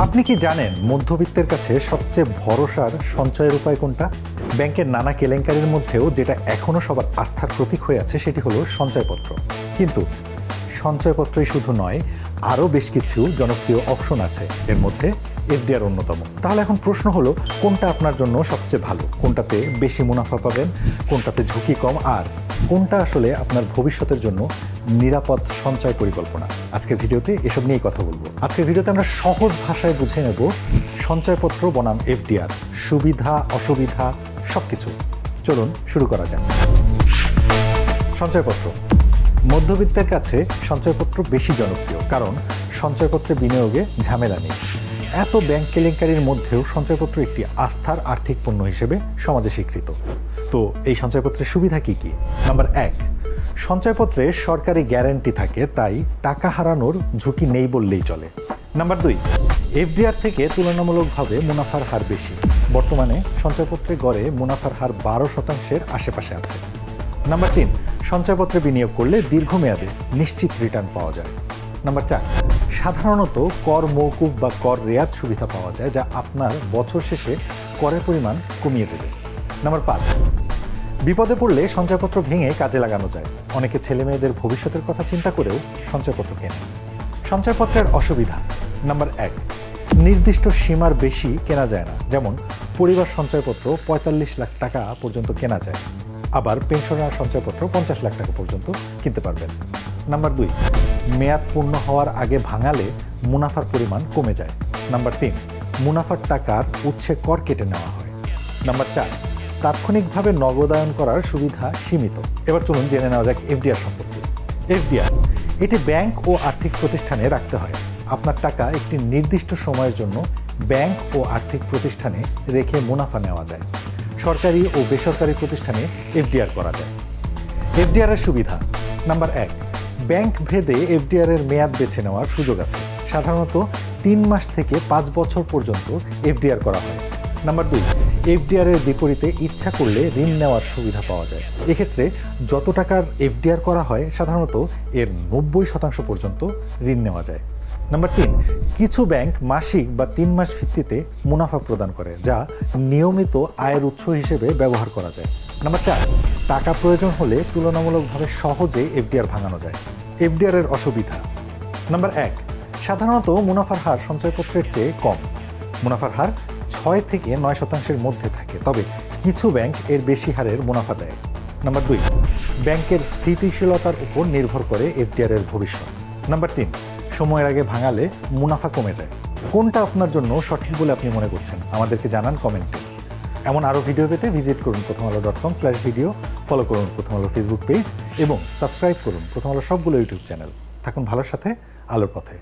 আপনি কি জানেন মধ্যবিত্তের কাছে সবচেয়ে ভরসার সঞ্চয়ের উপায় কোনটা? ব্যাংকের নানা কেলেঙ্কারির মধ্যেও যেটা এখনো সবার আস্থার প্রতীক হয়ে আছে সেটি হলো সঞ্চয়পত্র। কিন্তু সঞ্চয়পত্রই শুধু নয়, আরও বেশ কিছু জনপ্রিয় অপশন আছে, এর মধ্যে এফডিআর অন্যতম। তাহলে এখন প্রশ্ন হলো, কোনটা আপনার জন্য সবচেয়ে ভালো, কোনটাতে বেশি মুনাফা পাবেন, কোনটাতে ঝুঁকি কম, আর কোনটা আসলে আপনার ভবিষ্যতের জন্য নিরাপদ সঞ্চয় পরিকল্পনা? আজকের ভিডিওতে এসব নিয়েই কথা বলবো। আজকের ভিডিওতে আমরা সহজ ভাষায় বুঝে নেব সঞ্চয়পত্র বনাম এফডিআর, সুবিধা অসুবিধা সবকিছু। চলুন শুরু করা যাক। সঞ্চয়পত্র। মধ্যবিত্তের কাছে সঞ্চয়পত্র বেশি জনপ্রিয়, কারণ সঞ্চয়পত্রে বিনিয়োগে ঝামেলা নেই। এত ব্যাংক কেলেঙ্কারির মধ্যেও সঞ্চয়পত্র একটি আস্থার আর্থিক পণ্য হিসেবে সমাজে স্বীকৃত। তো এই সঞ্চয়পত্রের সুবিধা কি কি? নাম্বার 1, সঞ্চয়পত্রে সরকারি গ্যারান্টি থাকে, তাই টাকা হারানোর ঝুঁকি নেই বললেই চলে। নাম্বার 2, এফডিআর থেকে তুলনামূলকভাবে মুনাফার হার বেশি। বর্তমানে সঞ্চয়পত্রে গড়ে মুনাফার হার 12% আশেপাশে আছে। নাম্বার 3, সঞ্চয়পত্রে বিনিয়োগ করলে দীর্ঘমেয়াদে নিশ্চিত রিটার্ন পাওয়া যায়। নাম্বার 4, সাধারণত কর মওকুফ বা কর রেয়াত সুবিধা পাওয়া যায়, যা আপনার বছর শেষে করের পরিমাণ কমিয়ে দেবে। নাম্বার 5, বিপদে পড়লে সঞ্চয়পত্র ভেঙে কাজে লাগানো যায়। অনেকে ছেলে মেয়েদের ভবিষ্যতের কথা চিন্তা করেও সঞ্চয়পত্র কেনে। সঞ্চয়পত্রের অসুবিধা। নাম্বার 1, নির্দিষ্ট সীমার বেশি কেনা যায় না। যেমন পরিবার সঞ্চয়পত্র 45 লাখ টাকা পর্যন্ত কেনা যায়, আবার পেনশনার সঞ্চয়পত্র 50 লাখ টাকা পর্যন্ত কিনতে পারবেন। নাম্বার 2, মেয়াদ পূর্ণ হওয়ার আগে ভাঙালে মুনাফার পরিমাণ কমে যায়। নাম্বার 3, মুনাফার টাকার উৎসে কর কেটে নেওয়া হয়। নাম্বার 4, তাৎক্ষণিকভাবে নগদায়ন করার সুবিধা সীমিত। এবার চলুন জেনে নেওয়া যাক এফডিআর সম্পর্কে। এফডিআর, এটি ব্যাংক ও আর্থিক প্রতিষ্ঠানে রাখতে হয়। আপনার টাকা একটি নির্দিষ্ট সময়ের জন্য ব্যাংক ও আর্থির প্রতিষ্ঠানে রেখে মুনাফা নেওয়া যায়। সরকারি ও বেসরকারি প্রতিষ্ঠানে এফডিআর করা যায়। এফডিআর এর সুবিধা। নাম্বার 1, ব্যাংক ভেদে এফডিআর এর মেয়াদ বেছে নেওয়ার সুযোগ আছে। সাধারণত 3 মাস থেকে 5 বছর পর্যন্ত এফডিআর করা হয়। নাম্বার 2, এফডিআর এর বিপরীতে ইচ্ছা করলে ঋণ নেওয়ার সুবিধা পাওয়া যায়। এক্ষেত্রে যত টাকার এফডিআর করা হয়, সাধারণত এর 90% পর্যন্ত ঋণ নেওয়া যায়। নাম্বার 3, কিছু ব্যাংক মাসিক বা 3 মাস ভিত্তিতে মুনাফা প্রদান করে, যা নিয়মিত আয়ের উৎস হিসেবে ব্যবহার করা যায়। নাম্বার 4, টাকা প্রয়োজন হলে তুলনামূলকভাবে সহজে এফডিআর ভাঙানো যায়। এফডিআর এর অসুবিধা। নাম্বার 1, সাধারণত মুনাফার হার সঞ্চয়পত্রের চেয়ে কম। মুনাফার হার 6 থেকে 9% মধ্যে থাকে, তবে কিছু ব্যাংক এর বেশি হারের মুনাফা দেয়। নাম্বার 2, ব্যাংকের স্থিতিশীলতার উপর নির্ভর করে এফডিআর এর ভবিষ্যৎ। নাম্বার 3, সময়ের আগে ভাঙালে মুনাফা কমে যায়। কোনটা আপনার জন্য সঠিক বলে আপনি মনে করছেন আমাদেরকে জানান কমেন্টে। এমন আরও ভিডিও পেতে ভিজিট করুন prothomalo.com/video, ফলো করুন প্রথম আলো ফেসবুক পেজ এবং সাবস্ক্রাইব করুন প্রথম আলো সবগুলো ইউটিউব চ্যানেল। থাকুন ভালোর সাথে, আলোর পথে।